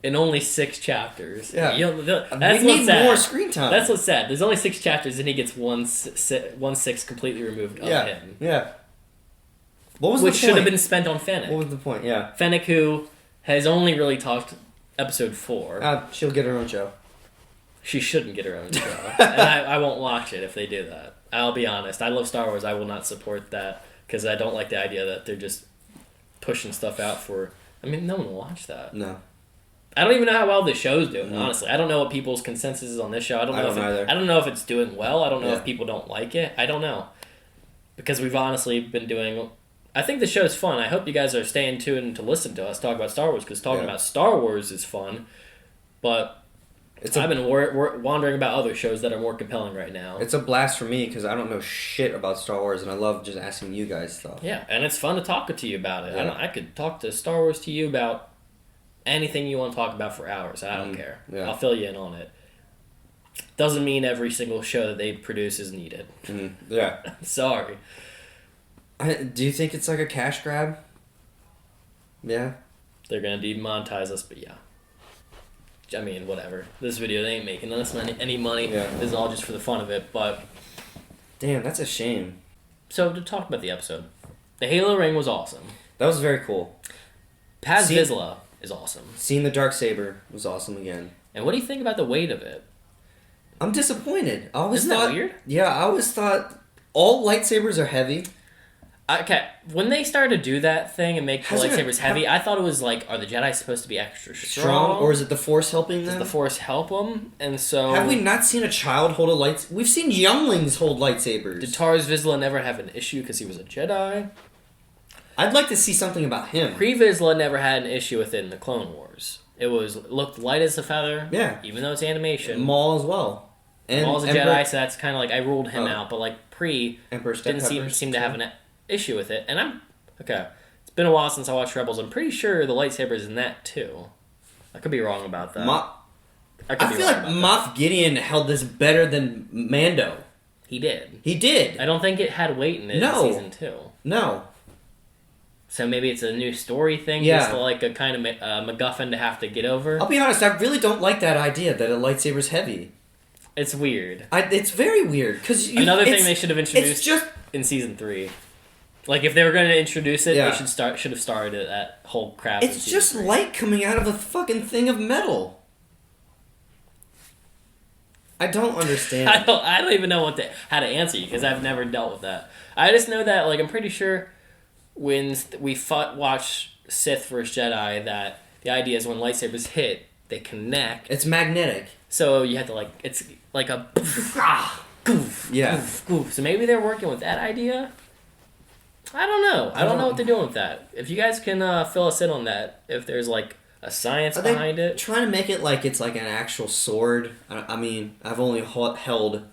In only 6 chapters. Yeah. That's we what's need sad. more screen time. That's what's sad. There's only 6 chapters, and he gets 1/6 completely removed of him. Yeah. What was Which the point? should have been spent on Fennec. What was the point? Yeah. Fennec, who has only really talked episode 4. She'll get her own show. She shouldn't get her own show. And I won't watch it if they do that. I'll be honest. I love Star Wars. I will not support that because I don't like the idea that they're just pushing stuff out for... I mean, no one will watch that. No. I don't even know how well the show's doing, honestly. I don't know what people's consensus is on this show. I don't know if it's doing well. I don't know if people don't like it. I don't know. Because we've honestly been doing... I think the show's fun. I hope you guys are staying tuned to listen to us talk about Star Wars, because talking about Star Wars is fun. But... I've been wondering about other shows that are more compelling right now. It's a blast for me because I don't know shit about Star Wars, and I love just asking you guys stuff. Yeah, and it's fun to talk to you about it. Yeah. I could talk to Star Wars to you about anything you want to talk about for hours. I don't care. Yeah. I'll fill you in on it. Doesn't mean every single show that they produce is needed. Mm-hmm. Yeah. Sorry. Do you think it's like a cash grab? Yeah. They're going to demonetize us, but yeah. I mean, whatever. This video, they ain't making us any money. Yeah. This is all just for the fun of it, but... Damn, that's a shame. So, to talk about the episode. The Halo ring was awesome. That was very cool. Paz Vizsla is awesome. Seeing the Darksaber was awesome again. And what do you think about the weight of it? I'm disappointed. Isn't that weird? Yeah, I always thought all lightsabers are heavy. Okay, when they started to do that thing and make the lightsabers heavy, I thought it was like, are the Jedi supposed to be extra strong? Or is it the Force helping them? Does the Force help them? And so... Have we not seen a child hold a lightsaber? We've seen younglings hold lightsabers. Did Tars Vizsla never have an issue because he was a Jedi? I'd like to see something about him. Pre-Vizsla never had an issue with it in the Clone Wars. It looked light as a feather. Yeah. Even though it's animation. Maul as well. And Maul's a Jedi, so that's kind of like, I ruled him out, but like Emperor didn't seem to have an issue with it. And okay, it's been a while since I watched Rebels. I'm pretty sure the lightsaber's in that too. I could be wrong about that. I feel like Moff Gideon held this better than Mando. He did. He did. I don't think it had weight in it in season 2. No. So maybe it's a new story thing, just like a kind of MacGuffin to have to get over. I'll be honest, I really don't like that idea that a lightsaber's heavy. It's weird. It's very weird. Another thing they should have introduced in season 3. Like if they were going to introduce it, Yeah. they should have started that whole crap. It's just light coming out of a fucking thing of metal. I don't understand. I don't even know how to answer you because I've never dealt with that. I just know that like I'm pretty sure when we watch Sith vs Jedi that the idea is when lightsabers hit, they connect. It's magnetic. So you have to like it's like a goof, Yeah. goof, goof. So maybe they're working with that idea. I don't know. I don't know what they're doing with that. If you guys can fill us in on that, if there's like a science Are they behind it. trying to make it like it's like an actual sword? I mean, I've only held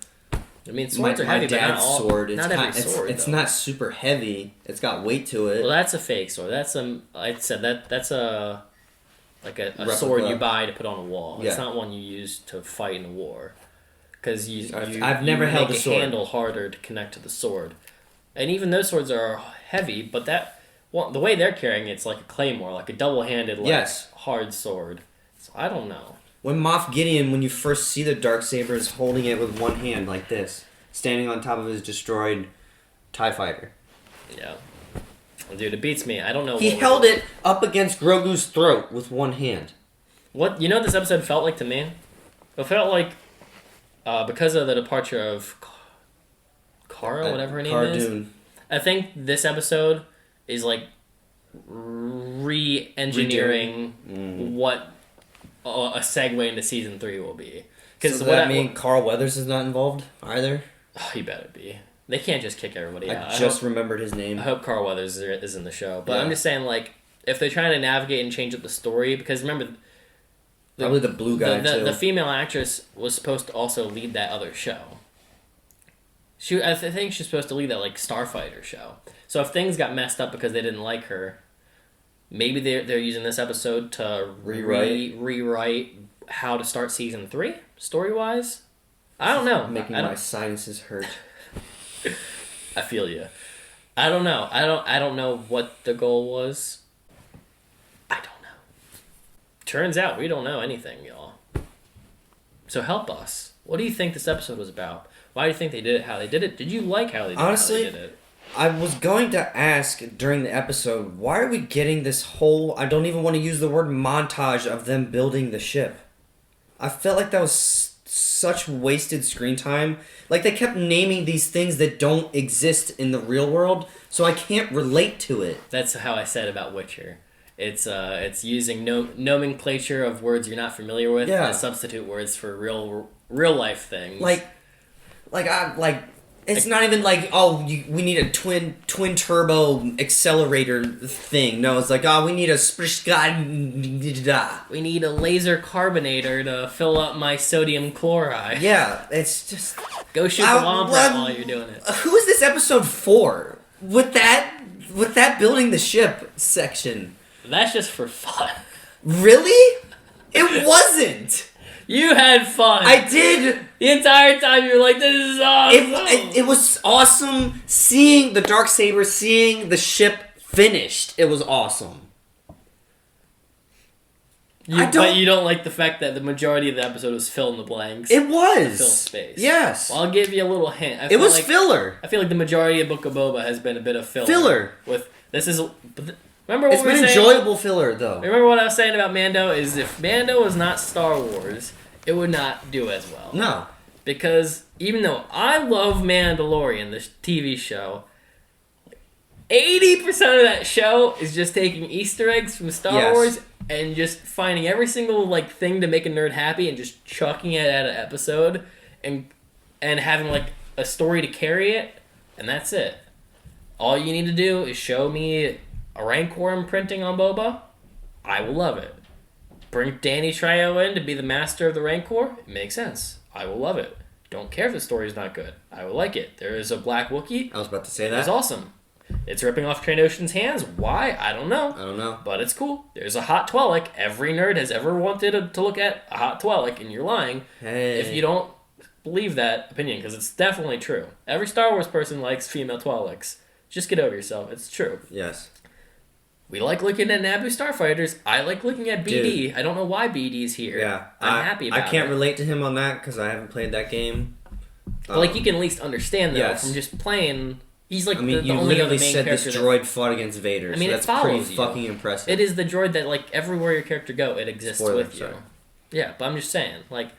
I mean, swords are heavy, but not dad's all. sword. It's not every sword. It's though. not super heavy. It's got weight to it. Well, that's a fake sword. That's I said that's a like a Replica. sword you buy to put on a wall. Yeah. It's not one you use to fight in a war. Because I've never held make a sword. handle harder to connect to the sword, and even those swords are heavy. But the way they're carrying it's like a claymore, like a double-handed, hard sword. So I don't know. When Moff Gideon, when you first see the Darksaber, is holding it with one hand like this, standing on top of his destroyed TIE fighter. Yeah, dude, it beats me. I don't know. He held it up against Grogu's throat with one hand. What you know? What this episode felt like to me. It felt like because of the departure of Cara, whatever her name is. Dune. I think this episode is like re-engineering what a segue into season 3 will be. So does that mean Carl Weathers is not involved either? Oh, he better be. They can't just kick everybody out. I just remembered his name. I hope Carl Weathers is in the show. But Yeah. I'm just saying, like, if they're trying to navigate and change up the story, because remember... Probably the blue guy, too. The female actress was supposed to also lead that other show. I think she's supposed to lead that, like, starfighter show. So if things got messed up because they didn't like her, maybe they're using this episode to rewrite how to start season 3, story-wise? I don't know. Making my sinuses hurt. I feel you. I don't know. I don't know what the goal was. I don't know. Turns out we don't know anything, y'all. So help us. What do you think this episode was about? Why do you think they did it how they did it? Did you like how they did, Honestly, how they did it? I was going to ask during the episode, why are we getting this whole, I don't even want to use the word montage of them building the ship? I felt like that was such wasted screen time. Like, they kept naming these things that don't exist in the real world, so I can't relate to it. That's how I said about Witcher. It's using nomenclature of words you're not familiar with as substitute words for real life things. It's not even like, we need a twin turbo accelerator thing. No, it's like, we need a we need a laser carbonator to fill up my sodium chloride. Yeah, it's just go shoot the Womp Rat while you're doing it. Who is this episode for? With that building the ship section. That's just for fun. Really? It wasn't. You had fun. I did. The entire time you were like, this is awesome. It was awesome seeing the Darksaber, seeing the ship finished. It was awesome. But you don't like the fact that the majority of the episode was fill in the blanks. It was. Fill space. Yes. Well, I'll give you a little hint. It was filler. I feel like the majority of Book of Boba has been a bit of filler. Remember what it's we were been saying? enjoyable filler, though. Remember what I was saying about Mando? Is if Mando was not Star Wars, it would not do as well. No. Because even though I love Mandalorian, this TV show, 80% of that show is just taking Easter eggs from Star Wars and just finding every single thing to make a nerd happy and just chucking it at an episode and having a story to carry it, and that's it. All you need to do is show me a Rancor imprinting on Boba. I will love it. Bring Danny Trejo in to be the master of the Rancor. It makes sense. I will love it. Don't care if the story's not good. I will like it. There is a black Wookiee. I was about to say that. It's awesome. It's ripping off Trandoshan's hands. Why? I don't know. But it's cool. There's a hot Twi'lek. Every nerd has ever wanted to look at a hot Twi'lek, and you're lying. Hey. If you don't believe that opinion, because it's definitely true. Every Star Wars person likes female Twi'leks. Just get over yourself. It's true. Yes. We like looking at Naboo starfighters. I like looking at BD. Dude. I don't know why BD's here. Yeah. I'm happy about it. I can't relate to him on that because I haven't played that game. But you can at least understand, though, yes. from just playing. He's like I mean, the you only other literally main said this character. droid fought against Vader. I mean, so it that's pretty follows you. fucking impressive. It is the droid that like everywhere your character go, it exists Spoiler, with you. sorry. Yeah, but I'm just saying, like,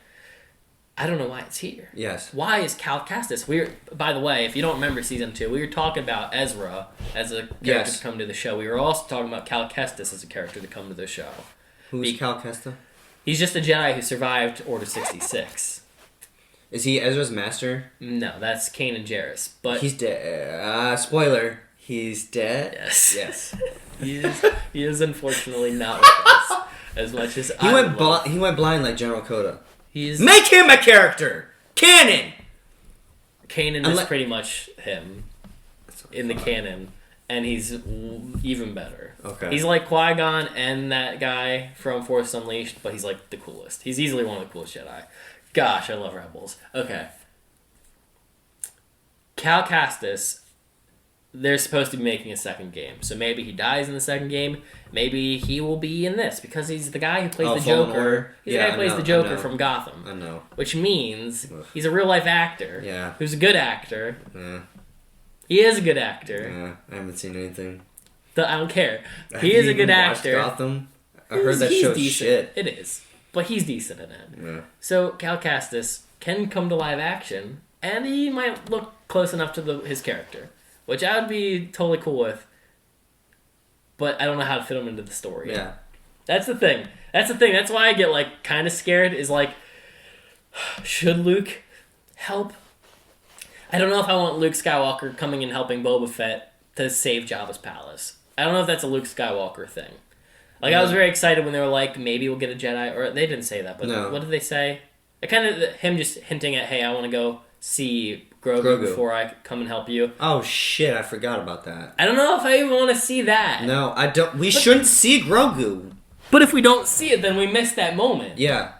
I don't know why it's here. Yes. Why is Cal Kestis? By the way, if you don't remember season 2, we were talking about Ezra as a character to come to the show. We were also talking about Cal Kestis as a character to come to the show. Who's Cal Kestis? He's just a Jedi who survived Order 66. Is he Ezra's master? No, that's Kanan Jarrus. But he's dead. Spoiler. He's dead. Yes. Yes. he is unfortunately not with us as much as he went blind like General Coda. Make him a character. Canon. Kanan is pretty much him in the canon, and he's even better. Okay. He's like Qui-Gon and that guy from Force Unleashed, but he's like the coolest. He's easily one of the coolest Jedi. Gosh, I love Rebels. Okay. Cal Kestis, they're supposed to be making a second game. So maybe he dies in the second game. Maybe he will be in this because he's the guy who plays the Joker. He's the guy who plays the Joker from Gotham. I know. Which means he's a real life actor. Yeah. Who's a good actor. Yeah. He is a good actor. Yeah. I haven't seen anything. I don't care. He is a good actor. Gotham? I heard that show's shit. It is. But he's decent in it. Yeah. So Cal Kestis can come to live action, and he might look close enough to his character, which I would be totally cool with. But I don't know how to fit him into the story. Yeah. That's the thing. That's why I get like kind of scared. Is like, should Luke help? I don't know if I want Luke Skywalker coming and helping Boba Fett to save Jabba's palace. I don't know if that's a Luke Skywalker thing. Like, I was very excited when they were like, maybe we'll get a Jedi, or they didn't say that, but what did they say? It kind of, him just hinting at, hey, I want to go see Grogu before I come and help you. Oh, shit, I forgot about that. I don't know if I even want to see that. No, I don't. We shouldn't see Grogu. But if we don't see it, then we miss that moment. Yeah.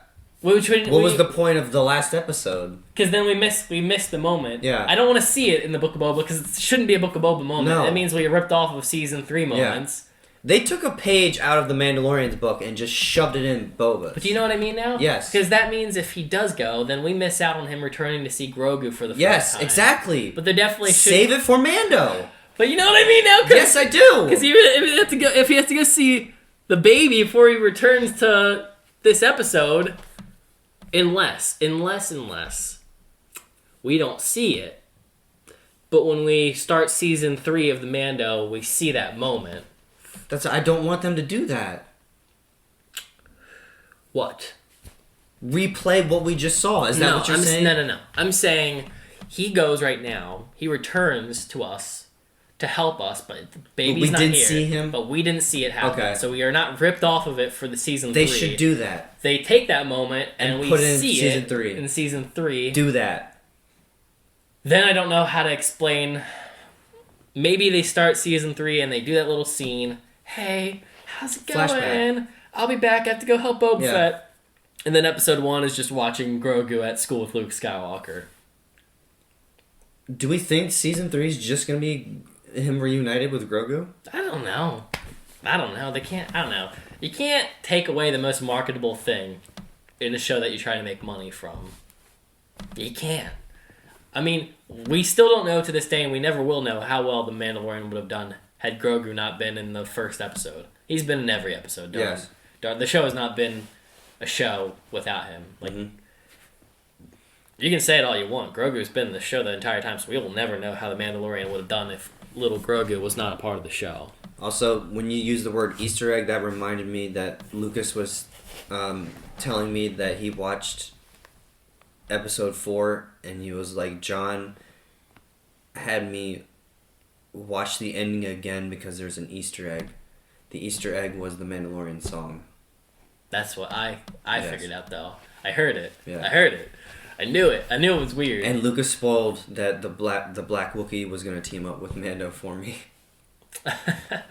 What was the point of the last episode? Because then we miss the moment. Yeah. I don't want to see it in the Book of Boba, because it shouldn't be a Book of Boba moment. No. It means we ripped off of Season 3 moments. Yeah. They took a page out of the Mandalorian's book and just shoved it in Boba. But do you know what I mean now? Yes. Because that means if he does go, then we miss out on him returning to see Grogu for the first time. Yes, exactly. But they definitely should... Save it for Mando. But you know what I mean now? Yes, I do. Because if he has to go see the baby before he returns to this episode, unless we don't see it. But when we start Season 3 of the Mando, we see that moment. I don't want them to do that. What? Replay what we just saw. Is that what you're saying? No. I'm saying he goes right now. He returns to us to help us, but the baby's not here. We didn't see him? But we didn't see it happen. Okay. So we are not ripped off of it for the Season 3. They should do that. They take that moment and we put it in see Season it 3. In Season 3. Do that. Then I don't know how to explain. Maybe they start Season 3 and they do that little scene. Hey, how's it going? Flashback. I'll be back. I have to go help Boba Fett. And then Episode 1 is just watching Grogu at school with Luke Skywalker. Do we think Season 3 is just going to be him reunited with Grogu? I don't know. They can't... I don't know. You can't take away the most marketable thing in a show that you're trying to make money from. You can't. I mean, we still don't know to this day, and we never will know how well The Mandalorian would have done had Grogu not been in the first episode. He's been in every episode. Yes. The show has not been a show without him. Like, you can say it all you want. Grogu's been in the show the entire time, so we will never know how The Mandalorian would have done if little Grogu was not a part of the show. Also, when you use the word Easter egg, that reminded me that Lucas was telling me that he watched Episode 4, and he was like, John had me watch the ending again because there's an Easter egg. The Easter egg was the Mandalorian song. That's what I figured out, though. I heard it. Yeah. I heard it. I knew it. I knew it was weird. And Lucas spoiled that the black Wookiee was going to team up with Mando for me. It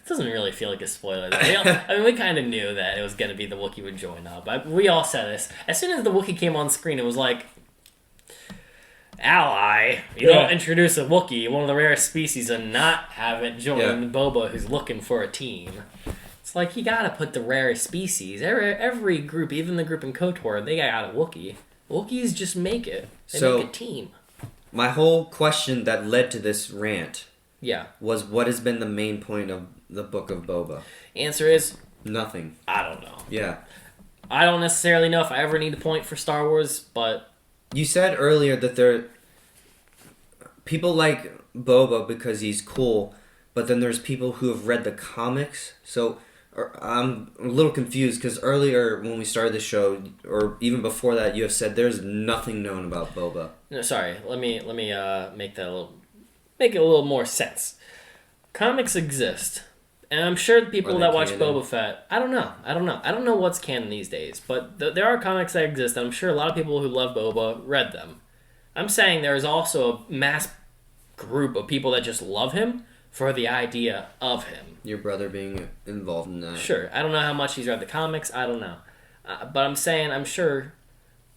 doesn't really feel like a spoiler. We kind of knew that it was going to be the Wookiee would join up. We all said this. As soon as the Wookiee came on screen, it was like, ally. You don't introduce a Wookiee, one of the rarest species, and not have it join Boba, who's looking for a team. It's like, you got to put the rarest species. Every group, even the group in KOTOR, they got a Wookiee. Wookiees just make it. They make a team. my whole question that led to this rant Yeah. was, what has been the main point of the Book of Boba? Answer is Nothing. I don't know. Yeah. I don't necessarily know if I ever need a point for Star Wars, but You said earlier that people like Boba because he's cool, but then there's people who have read the comics. So I'm a little confused because earlier when we started the show, or even before that, you have said there's nothing known about Boba. no, sorry. Let me make it a little more sense. Comics exist, and I'm sure the people Are they that watch canon? Boba Fett. I don't know what's canon these days, but there are comics that exist, and I'm sure a lot of people who love Boba read them. I'm saying there is also a mass group of people that just love him for the idea of him. Your brother being involved in that. Sure, I don't know how much he's read the comics. I don't know, but I'm saying I'm sure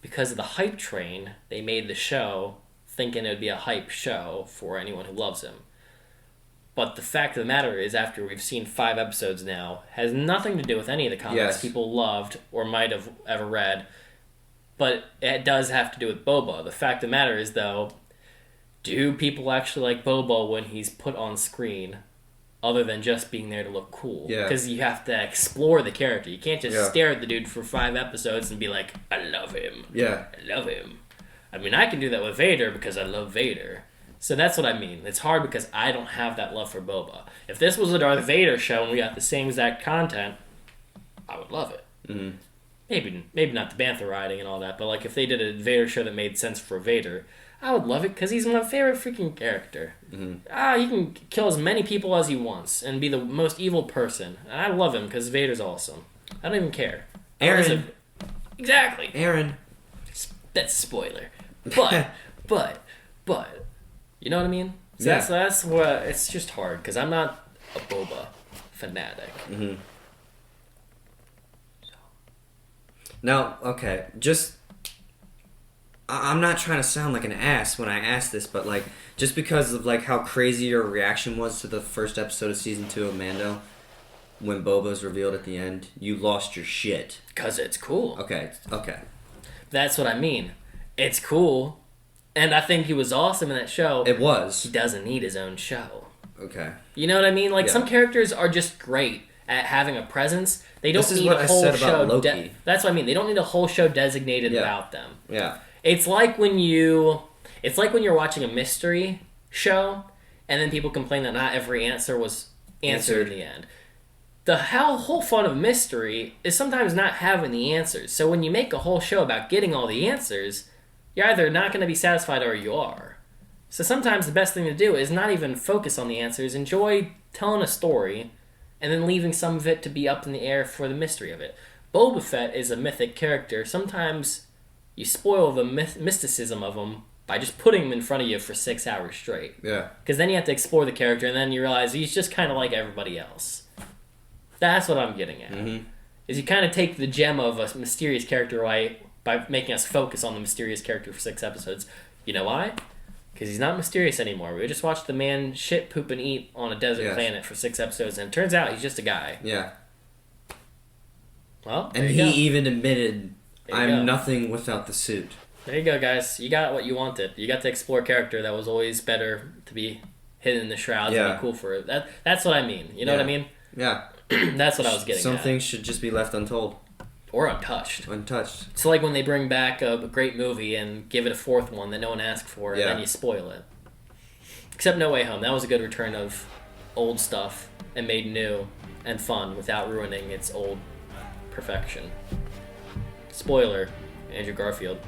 because of the hype train, they made the show thinking it would be a hype show for anyone who loves him. But the fact of the matter is, after we've seen 5 episodes now, has nothing to do with any of the comics Yes. people loved or might have ever read. But it does have to do with Boba. The fact of the matter is, though, do people actually like Boba when he's put on screen, other than just being there to look cool? Yeah. Because you have to explore the character. You can't just Yeah. stare at the dude for 5 episodes and be like, I love him. Yeah. I love him. I mean, I can do that with Vader because I love Vader. So that's what I mean. It's hard because I don't have that love for Boba. If this was a Darth Vader show and we got the same exact content, I would love it. Mm-hmm. Maybe not the bantha riding and all that, but like if they did a Vader show that made sense for Vader, I would love it because he's my favorite freaking character. Mm-hmm. He can kill as many people as he wants and be the most evil person. And I love him because Vader's awesome. I don't even care. Aaron. Exactly. Aaron. That's a spoiler. But, you know what I mean? So Yeah. that's what, it's just hard, because I'm not a Boba fanatic. Mm-hmm. Now, okay, I'm not trying to sound like an ass when I ask this, but like, just because of like how crazy your reaction was to the first episode of season 2 of Mando, when Boba's revealed at the end, you lost your shit. Because it's cool. Okay. That's what I mean. It's cool. And I think he was awesome in that show. It was. He doesn't need his own show. Okay. You know what I mean? Like, Yeah. some characters are just great at having a presence. They don't This is need what a I whole said about show. Loki. That's what I mean. They don't need a whole show designated Yeah. about them. Yeah. It's like when you're watching a mystery show, and then people complain that not every answer was answered in the end. The whole fun of mystery is sometimes not having the answers. So when you make a whole show about getting all the answers, you're either not going to be satisfied or you are. So sometimes the best thing to do is not even focus on the answers. Enjoy telling a story, and then leaving some of it to be up in the air for the mystery of it. Boba Fett is a mythic character. Sometimes you spoil the mysticism of him by just putting him in front of you for 6 hours straight. Yeah. Because then you have to explore the character, and then you realize he's just kind of like everybody else. That's what I'm getting at. Mm-hmm. Is you kind of take the gem of a mysterious character away by making us focus on the mysterious character for 6 episodes. You know why? Because he's not mysterious anymore. We just watched the man shit, poop, and eat on a desert planet for 6 episodes, and it turns out he's just a guy. Yeah. Well, there And you he go. even admitted, There you I'm go. nothing without the suit. There you go, guys. You got what you wanted. You got to explore a character that was always better to be hidden in the shrouds and Yeah. be cool for it. That's what I mean. You know what I mean? Yeah. That's what I was getting Some at. things should just be left untold. Or untouched. Untouched. It's like when they bring back a great movie and give it a 4th one that no one asked for, and Yeah. then you spoil it. Except No Way Home. That was a good return of old stuff and made new and fun without ruining its old perfection. Spoiler, Andrew Garfield,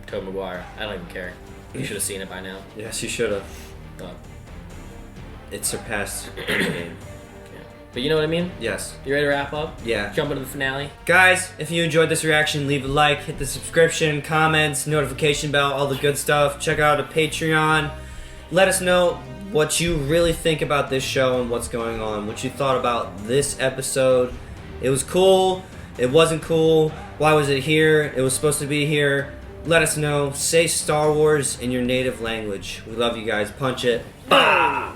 Tobey Maguire. I don't even care. You should have seen it by now. Yes, you should have. But, It surpassed Endgame. but you know what I mean? Yes. You ready to wrap up? Yeah. Jump into the finale? Guys, if you enjoyed this reaction, leave a like, hit the subscription, comments, notification bell, all the good stuff. Check out a Patreon. Let us know what you really think about this show and what's going on. What you thought about this episode. It was cool. It wasn't cool. Why was it here? It was supposed to be here. Let us know. Say Star Wars in your native language. We love you guys. Punch it. Bah!